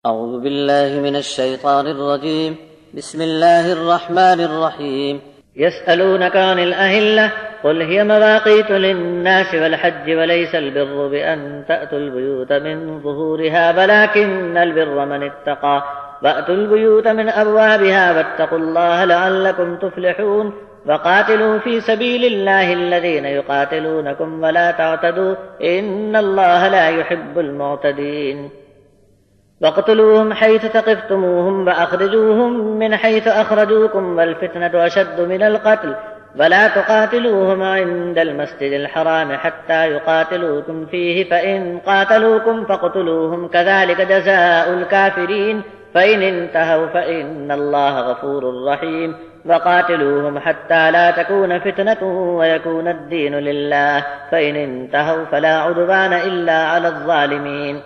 أعوذ بالله من الشيطان الرجيم. بسم الله الرحمن الرحيم. يسألونك عن الأهلة قل هي مواقيت للناس والحج وليس البر بأن تأتوا البيوت من ظهورها ولكن البر من اتقى وأتوا البيوت من أبوابها واتقوا الله لعلكم تفلحون. وقاتلوا في سبيل الله الذين يقاتلونكم ولا تعتدوا إن الله لا يحب المعتدين. واقتلوهم حيث ثقفتموهم وأخرجوهم من حيث أخرجوكم والفتنة أشد من القتل ولا تقاتلوهم عند المسجد الحرام حتى يقاتلوكم فيه فإن قاتلوكم فاقتلوهم كذلك جزاء الكافرين فإن انتهوا فإن الله غفور رحيم. وقاتلوهم حتى لا تكون فتنة ويكون الدين لله فإن انتهوا فلا عدوان إلا على الظالمين.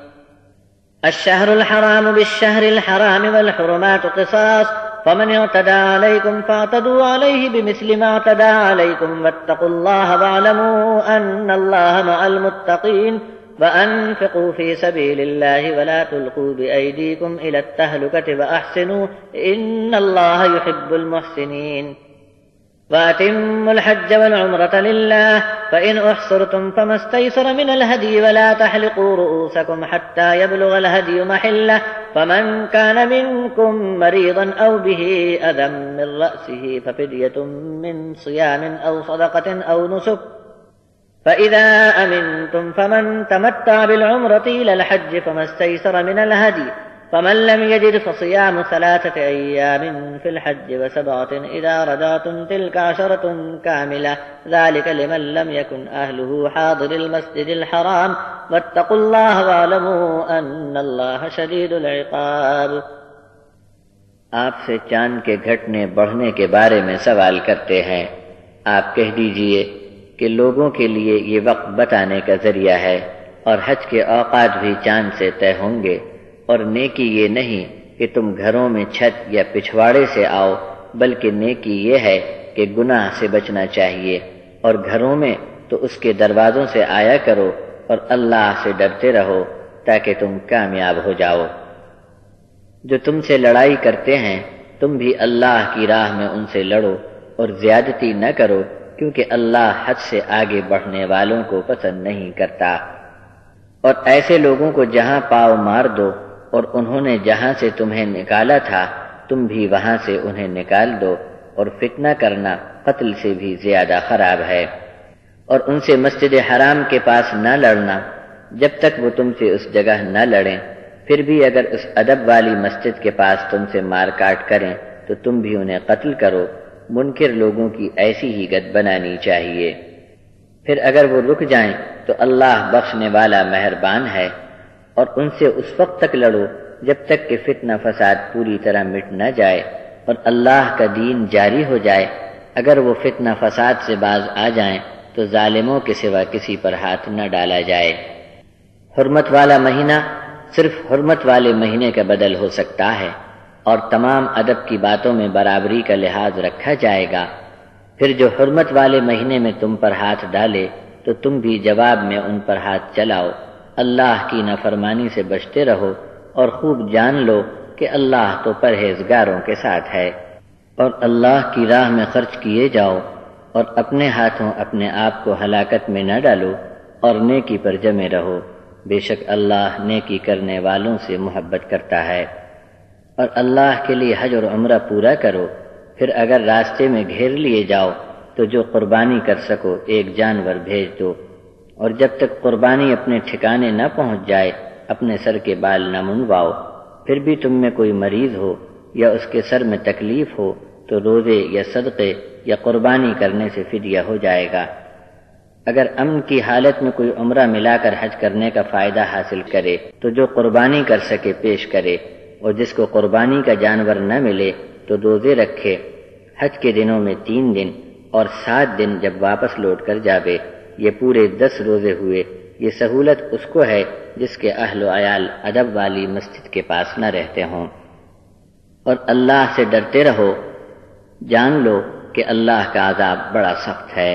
الشهر الحرام بالشهر الحرام والحرمات قصاص فمن اعتدى عليكم فاعتدوا عليه بمثل ما اعتدى عليكم واتقوا الله واعلموا أن الله مع المتقين. وأنفقوا في سبيل الله ولا تلقوا بأيديكم إلى التهلكة وأحسنوا إن الله يحب المحسنين. وأتموا الحج والعمرة لله فإن أحصرتم فما استيسر من الهدي ولا تحلقوا رؤوسكم حتى يبلغ الهدي محله فمن كان منكم مريضا أو به أذى من رأسه ففدية من صيام أو صدقة أو نسك فإذا أمنتم فمن تمتع بالعمرة إلى الحج فما استيسر من الهدي فمن لم يجد فصيام 3 أيام في الحج و7 إذا رجعتم تلك 10 كاملة ذلك لمن لم يكن أهله حاضر المسجد الحرام واتقوا الله واعلموا أن الله شديد العقاب. آپ سے چاند کے گھٹنے بڑھنے کے بارے میں سوال کرتے ہیں. آپ کہہ دیجئے کہ لوگوں کے لیے یہ وقت بتانے کا ذریعہ ہے اور حج کے اوقات بھی چاند سے طے ہوں گے. اور نیکی یہ نہیں کہ تم گھروں میں چھت یا پچھواڑے سے آؤ بلکہ نیکی یہ ہے کہ گناہ سے بچنا چاہیے اور گھروں میں تو اس کے دروازوں سے آیا کرو اور اللہ سے ڈرتے رہو تاکہ تم کامیاب ہو جاؤ. جو تم سے لڑائی کرتے ہیں تم بھی اللہ کی راہ میں ان سے لڑو اور زیادتی نہ کرو کیونکہ اللہ حد سے آگے بڑھنے والوں کو پسند نہیں کرتا. اور ایسے لوگوں کو جہاں پاؤ مار دو اور انہوں نے جہاں سے تمہیں نکالا تھا تم بھی وہاں سے انہیں نکال دو اور فتنہ کرنا قتل سے بھی زیادہ خراب ہے. اور ان سے مسجد حرام کے پاس نہ لڑنا جب تک وہ تم سے اس جگہ نہ لڑیں. پھر بھی اگر اس ادب والی مسجد کے پاس تم سے مار کاٹ کریں تو تم بھی انہیں قتل کرو. منکر لوگوں کی ایسی ہی گت بنانی چاہیے. پھر اگر وہ رک جائیں تو اللہ بخشنے والا مہربان ہے. اور ان سے اس وقت تک لڑو جب تک کہ فتنہ فساد پوری طرح مٹ نہ جائے اور اللہ کا دین جاری ہو جائے. اگر وہ فتنہ فساد سے باز آ جائیں تو ظالموں کے سوا کسی پر ہاتھ نہ ڈالا جائے. حرمت والا مہینہ صرف حرمت والے مہینے کا بدل ہو سکتا ہے اور تمام ادب کی باتوں میں برابری کا لحاظ رکھا جائے گا. پھر جو حرمت والے مہینے میں تم پر ہاتھ ڈالے تو تم بھی جواب میں ان پر ہاتھ چلاؤ. اللہ کی نافرمانی سے بچتے رہو اور خوب جان لو کہ اللہ تو پرہیزگاروں کے ساتھ ہے. اور اللہ کی راہ میں خرچ کیے جاؤ اور اپنے ہاتھوں اپنے آپ کو ہلاکت میں نہ ڈالو اور نیکی پر جمے رہو. بے شک اللہ نیکی کرنے والوں سے محبت کرتا ہے. اور اللہ کے لیے حج اور عمرہ پورا کرو. پھر اگر راستے میں گھیر لیے جاؤ تو جو قربانی کر سکو ایک جانور بھیج دو. اور جب تک قربانی اپنے ٹھکانے نہ پہنچ جائے اپنے سر کے بال نہ منڈواؤ. پھر بھی تم میں کوئی مریض ہو یا اس کے سر میں تکلیف ہو تو روزے یا صدقے یا قربانی کرنے سے فدیہ ہو جائے گا. اگر امن کی حالت میں کوئی عمرہ ملا کر حج کرنے کا فائدہ حاصل کرے تو جو قربانی کر سکے پیش کرے. اور جس کو قربانی کا جانور نہ ملے تو روزے رکھے. حج کے دنوں میں 3 دن اور 7 دن جب واپس لوٹ کر جاوے. یہ پورے 10 روزے ہوئے. یہ سہولت اس کو ہے جس کے اہل و عیال ادب والی مسجد کے پاس نہ رہتے ہوں. اور اللہ سے ڈرتے رہو. جان لو کہ اللہ کا عذاب بڑا سخت ہے.